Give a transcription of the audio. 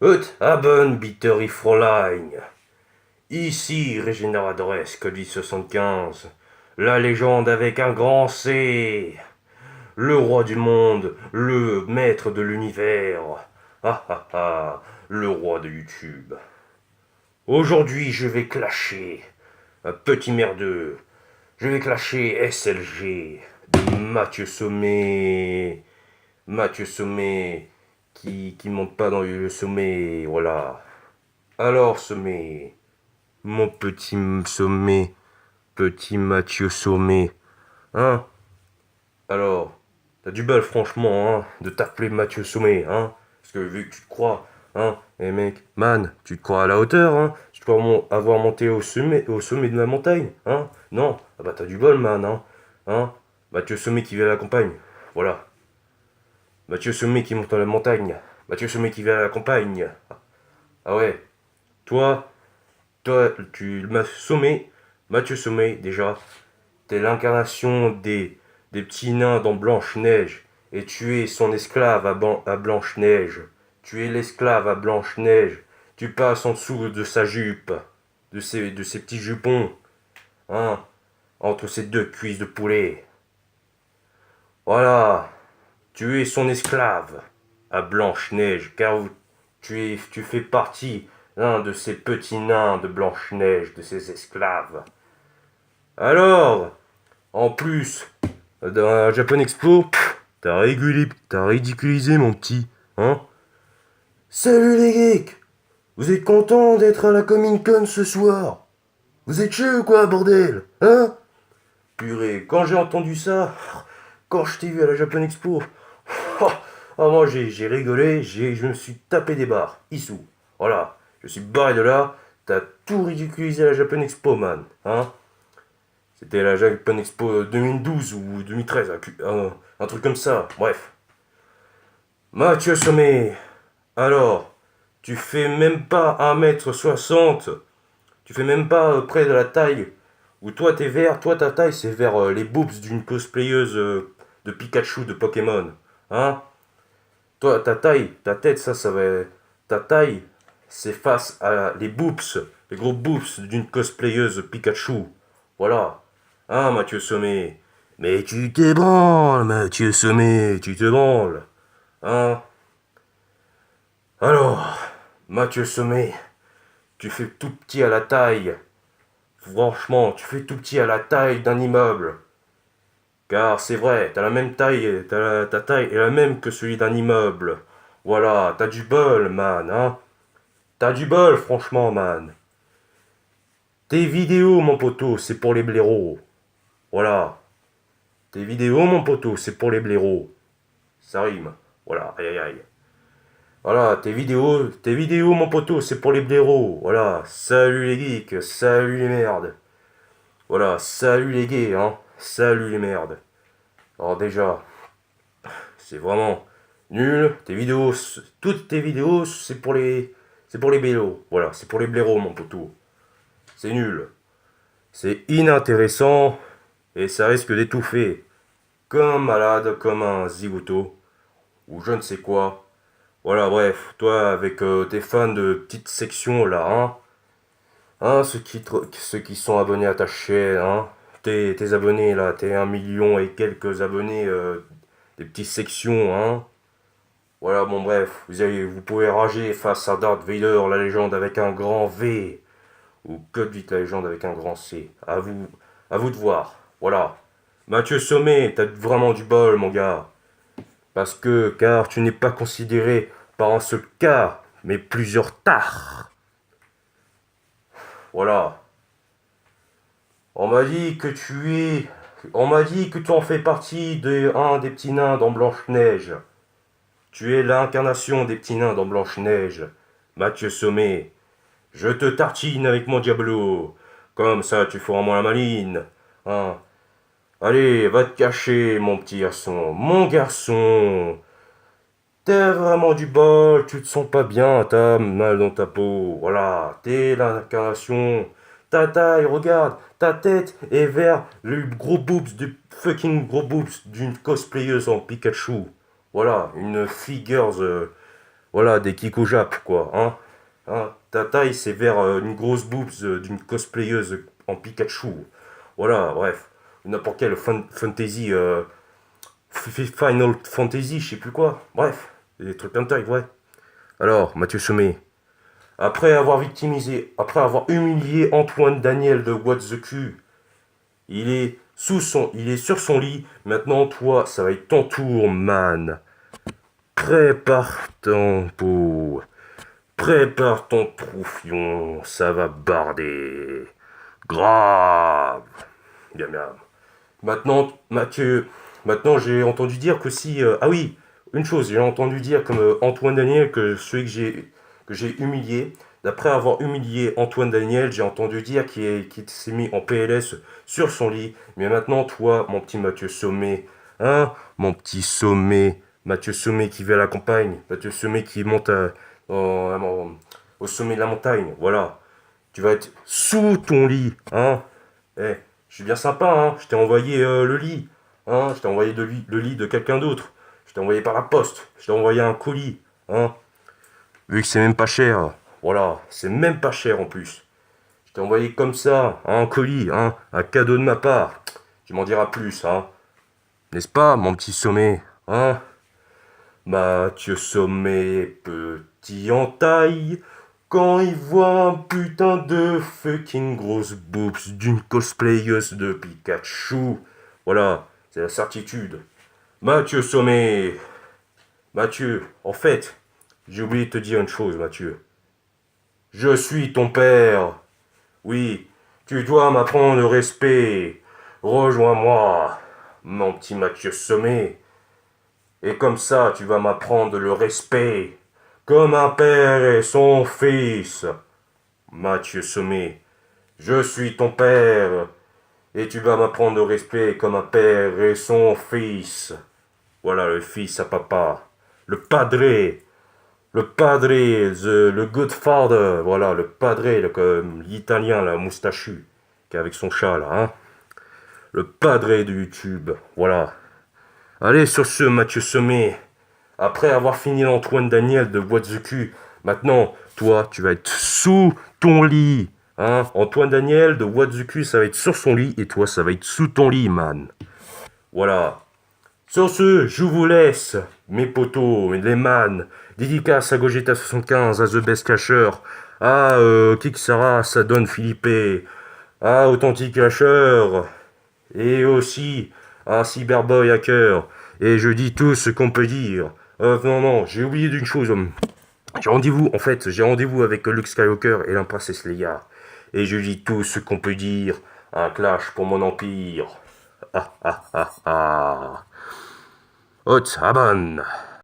Hut haben bitterie Fräulein. Ici Régénéradores Cody 75. La légende avec un grand C. Le roi du monde, le maître de l'univers. Ah ah ah, le roi de YouTube. Aujourd'hui, je vais clasher un petit merdeux. Je vais clasher SLG de Mathieu Sommet. Mathieu Sommet qui monte pas dans le sommet, voilà. Alors, Sommet, mon petit Sommet, petit Mathieu Sommet, hein? Alors, t'as du bol, franchement, hein, de t'appeler Mathieu Sommet, hein? Parce que vu que tu te crois, hein, eh mec, man, tu te crois à la hauteur, hein? Tu te crois avoir monté au sommet de la montagne, hein? Non, ah bah t'as du bol, man, hein? Mathieu Sommet qui vit à la campagne, voilà. Mathieu Sommet qui monte dans la montagne, Mathieu Sommet qui vit à la campagne. Ah ouais, toi, tu m'as sommé, Mathieu Sommet, déjà, t'es l'incarnation des petits nains dans Blanche-Neige, et tu es son esclave à Blanche-Neige. Tu es l'esclave à Blanche-Neige. Tu passes en dessous de sa jupe, de ses petits jupons, hein, entre ses deux cuisses de poulet. Voilà, tu es son esclave à Blanche-Neige, car tu fais partie l'un de ces petits nains de Blanche-Neige, de ses esclaves. Alors, en plus, dans la Japan Expo, t'as ridiculisé mon petit, hein? Salut les geeks! Vous êtes contents d'être à la Comic Con ce soir? Vous êtes chaud ou quoi, bordel? Hein? Purée, quand j'ai entendu ça, quand je t'ai vu à la Japan Expo, moi j'ai rigolé, je me suis tapé des barres, issou. Voilà, je suis barré de là, t'as tout ridiculisé à la Japan Expo, man, hein? C'était la Japan Expo 2012 ou 2013, un truc comme ça, bref. Mathieu Sommet, alors, tu fais même pas 1m60, tu fais même pas près de la taille, où toi t'es vert, toi ta taille c'est vers les boobs d'une cosplayeuse de Pikachu de Pokémon, hein? Toi, ta taille, ta tête, ça va. Ta taille, c'est face à les boobs, les gros boobs d'une cosplayeuse Pikachu. Voilà. Hein, Mathieu Sommet? Mais tu te branles, Mathieu Sommet, tu te branles. Hein? Alors, Mathieu Sommet, tu fais tout petit à la taille. Franchement, tu fais tout petit à la taille d'un immeuble. Car c'est vrai, t'as la même taille, ta taille est la même que celui d'un immeuble. Voilà, t'as du bol, man, hein? T'as du bol, franchement, man. Tes vidéos, mon poteau, c'est pour les blaireaux. Voilà. Tes vidéos, mon poteau, c'est pour les blaireaux. Ça rime. Voilà, aïe aïe aïe. Voilà, tes vidéos, mon poteau, c'est pour les blaireaux. Voilà, salut les geeks, salut les merdes. Voilà, salut les gays, hein. Salut les merdes. Alors déjà, c'est vraiment nul. Toutes tes vidéos, c'est pour les blaireaux. Voilà, c'est pour les blaireaux, mon poteau. C'est nul. C'est inintéressant et ça risque d'étouffer. Comme un malade, comme un zigoto, ou je ne sais quoi. Voilà, bref, toi avec tes fans de petites sections là, ceux qui sont abonnés à ta chaîne, tes abonnés là, tes 1 million et quelques abonnés des petites sections, Voilà, bon bref, vous pouvez rager face à Darth Vader, la légende avec un grand V, ou que dites la légende avec un grand C. À vous de voir. Voilà. Mathieu Sommet, t'as vraiment du bol, mon gars. Car tu n'es pas considéré par un seul cas, mais plusieurs tares. Voilà. On m'a dit que tu es. On m'a dit que tu en fais partie de un des petits nains dans Blanche-Neige. Tu es l'incarnation des petits nains dans Blanche-Neige. Mathieu Sommet. Je te tartine avec mon diablo. Comme ça, tu feras moins la maline. Hein. Allez, va te cacher, mon petit garçon. Mon garçon. T'as vraiment du bol, tu te sens pas bien, t'as mal dans ta peau. Voilà, t'es l'incarnation. Ta taille, regarde, ta tête est vers le gros boobs du fucking gros boobs d'une cosplayeuse en Pikachu. Voilà, une figure Voilà, des kikojap, quoi, hein. Ta taille, c'est vers une grosse boobs d'une cosplayeuse en Pikachu. Voilà, bref. N'importe quelle fantasy, Final Fantasy, je sais plus quoi. Bref, des trucs comme taille, ouais. Alors, Mathieu Sommet, après avoir humilié Antoine Daniel de What the Q, il est sur son lit. Maintenant, toi, ça va être ton tour, man. Prépare ton pot. Prépare ton troufion. Ça va barder. Grave. Bien, bien. Maintenant, Mathieu, maintenant j'ai entendu dire que si... ah oui, une chose, j'ai entendu dire comme Antoine Daniel, que celui que j'ai humilié, d'après avoir humilié Antoine Daniel, j'ai entendu dire qu'il s'est mis en PLS sur son lit. Mais maintenant, toi, mon petit Mathieu Sommet, hein, mon petit Sommet, Mathieu Sommet qui va à la campagne, Mathieu Sommet qui monte au sommet de la montagne, voilà. Tu vas être sous ton lit, hein. Eh, je suis bien sympa, hein. Je t'ai envoyé le lit. Hein. Je t'ai envoyé le lit de quelqu'un d'autre. Je t'ai envoyé par la poste. Je t'ai envoyé un colis. Hein. Vu que c'est même pas cher. Voilà, c'est même pas cher en plus. Je t'ai envoyé comme ça, un colis, hein, un cadeau de ma part. Tu m'en diras plus, hein. N'est-ce pas, mon petit Sommet, hein? Mathieu Sommet, petit en taille, quand il voit un putain de fucking grosse boobs d'une cosplayeuse de Pikachu. Voilà, c'est la certitude. Mathieu Sommet. Mathieu, en fait, j'ai oublié de te dire une chose, Mathieu. Je suis ton père. Oui, tu dois m'apprendre le respect. Rejoins-moi, mon petit Mathieu Sommet. Et comme ça, tu vas m'apprendre le respect. Comme un père et son fils. Mathieu Sommet, je suis ton père. Et tu vas m'apprendre le respect comme un père et son fils. Voilà le fils à papa. Le padre. Le padre, le good father. Voilà, le padre, comme l'italien, là, moustachu. Qui est avec son chat, là, hein. Le padre de YouTube. Voilà. Allez, sur ce, Mathieu Sommet. Après avoir fini l'Antoine Daniel de What the Q, maintenant, toi, tu vas être sous ton lit. Hein? Antoine Daniel de What the Q, ça va être sur son lit, et toi, ça va être sous ton lit, man. Voilà. Sur ce, je vous laisse, mes potos, les man. Dédicace à Gogeta75, à The Best Catcher, à Kiksara, à Don Philippe, à Authentic Catcher, et aussi à Cyberboy Hacker. Et je dis tout ce qu'on peut dire. Non, j'ai oublié d'une chose. J'ai rendez-vous avec Luke Skywalker et la princesse Leia. Et je dis tout ce qu'on peut dire. Un clash pour mon empire. Ah ah ah ah. Hot Aban.